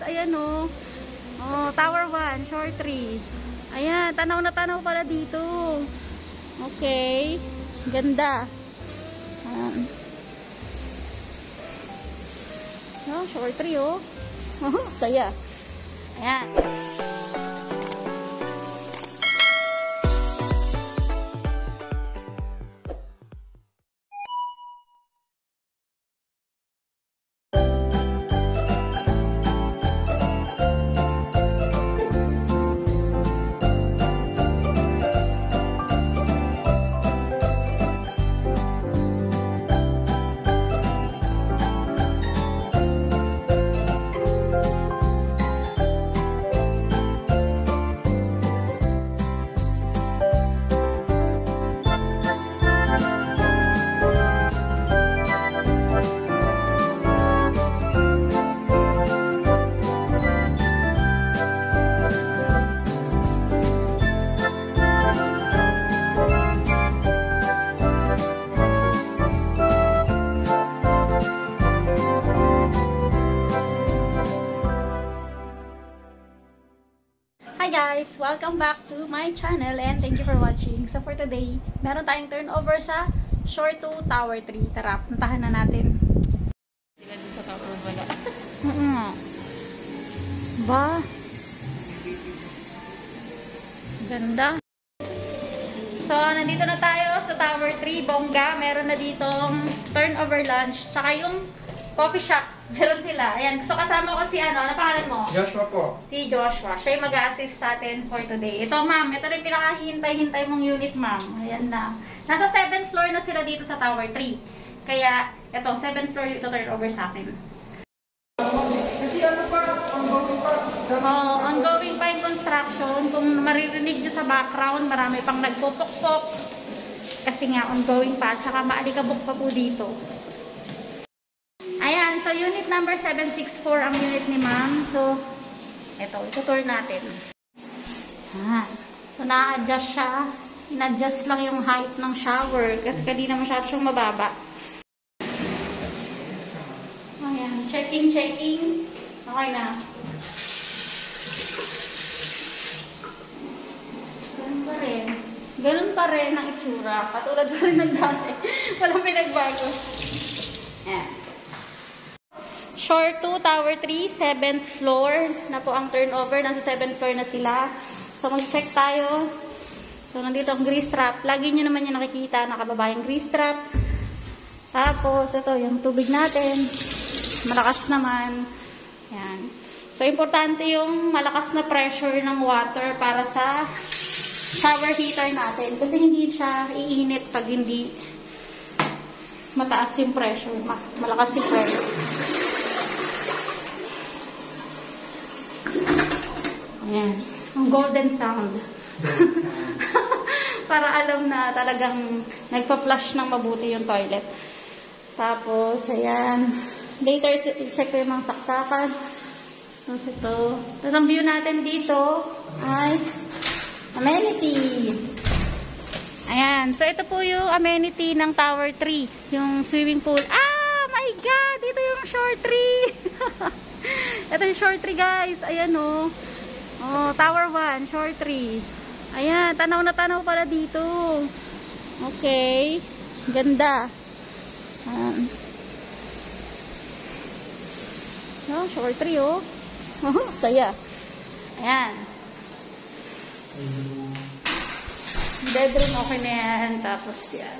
Ayan o. Oh, Tower 1, Shore 3. Ayan, tanaw na tanaw pala dito. Okay. Ganda. Oh, Shore 3 oh. Oh, saya. Ayan. Hi guys! Welcome back to my channel and thank you for watching. So for today, meron tayong turnover sa Shore 2, Tower 3. Tara, puntahan na natin. Sila dun sa Tower wala. Ba? Ganda. So, nandito na tayo sa Tower 3, bongga. Meron na ditong turnover lunch. Tsaka yung coffee shop. Meron sila. Ayan. So, kasama ko si ano pangalan mo? Joshua po. Si Joshua. Siya yung mag-a-assist sa atin for today. Ito, ma'am. Ito rin pinakahihintay-hintay mong unit, ma'am. Ayan na. Nasa 7th floor na sila dito sa Tower 3. Kaya, ito, 7th floor ito turnover sa akin. Kasi ano pa, ongoing pa. Oh, ongoing pa yung construction. Kung maririnig nyo sa background, marami pang nagpupok-pok. Kasi nga, ongoing pa. Tsaka maalikabok pa po dito. Ayan, so unit number 764 ang unit ni ma'am. So, ito tour natin. So, na-adjust siya. In-adjust lang yung height ng shower kasi kanina masyado siyang mababa. Ayan, checking. Okay na. Ganun pa rin ang itsura. Katulad pa rin ng dati. Walang pinagbago. Ayan. Shore 2, Tower 3, 7th floor na po ang turnover. Nasa 7th floor na sila. So, mag-check tayo. So, nandito ang grease trap. Lagi nyo naman yung nakikita, nakababa yung grease trap. Tapos, ito, yung tubig natin. Malakas naman. Yan. So, importante yung malakas na pressure ng water para sa shower heater natin. Kasi hindi siya iinit pag hindi mataas yung pressure. Malakas yung pressure. Ayan. Ang golden sound. Para alam na talagang nagpa-flush ng mabuti yung toilet. Tapos, ayan. Later, check ko yung mga saksakan. Tapos ito. Tapos ang view natin dito ay amenity. Ayan. So, ito po yung amenity ng Tower 3. Yung swimming pool. Ah! My God! Ito yung Shore 3. Ito yung Shore 3, guys. Ayan, oh. Oh, Tower 1, Shore 3. Ayan, tanaw na tanaw pala dito. Okay. Ganda. Oh, Shore 3, oh. Saya. Ayan. Bedroom, okay na yan. Tapos yan.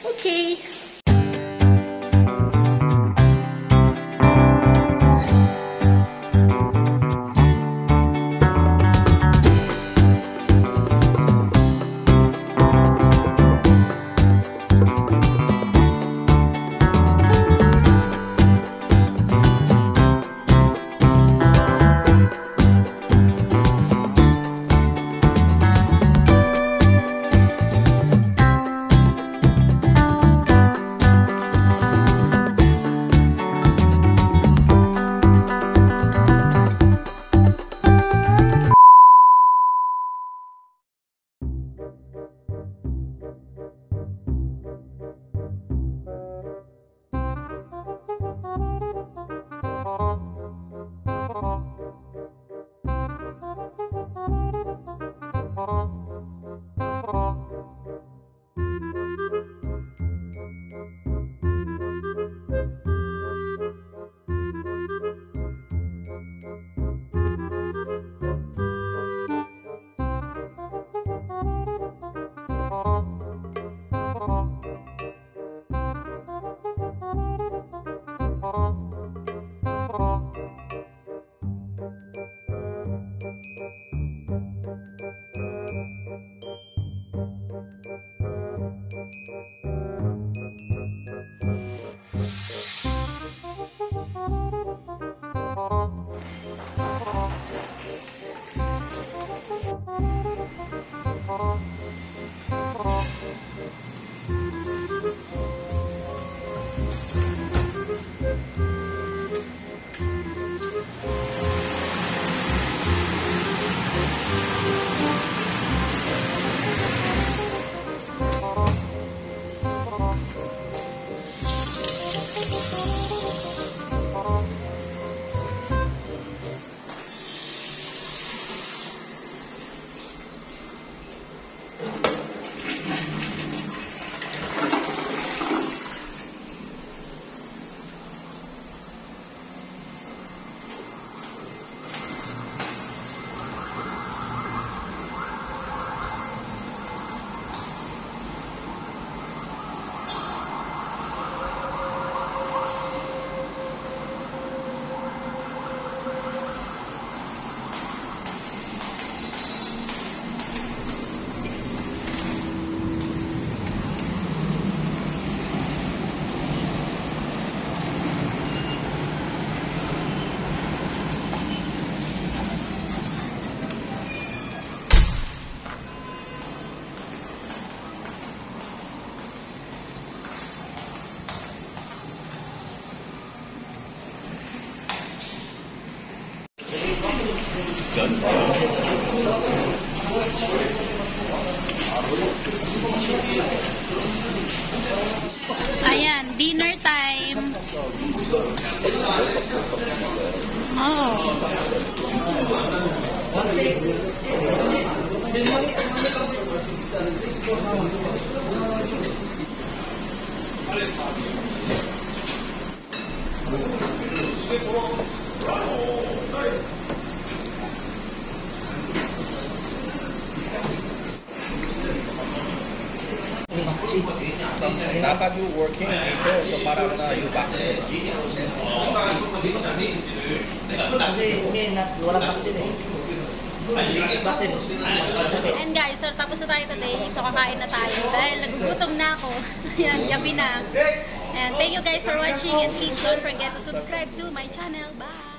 Okay. Ayan, dinner time. Oh. Dapat you working ito so para na you back. Kasi hindi, wala vaccine eh. Vaccine. And guys, so tapos na tayo today. So kakain na tayo dahil nagugutom na ako. Yan, gabi na. And thank you guys for watching and please don't forget to subscribe to my channel. Bye!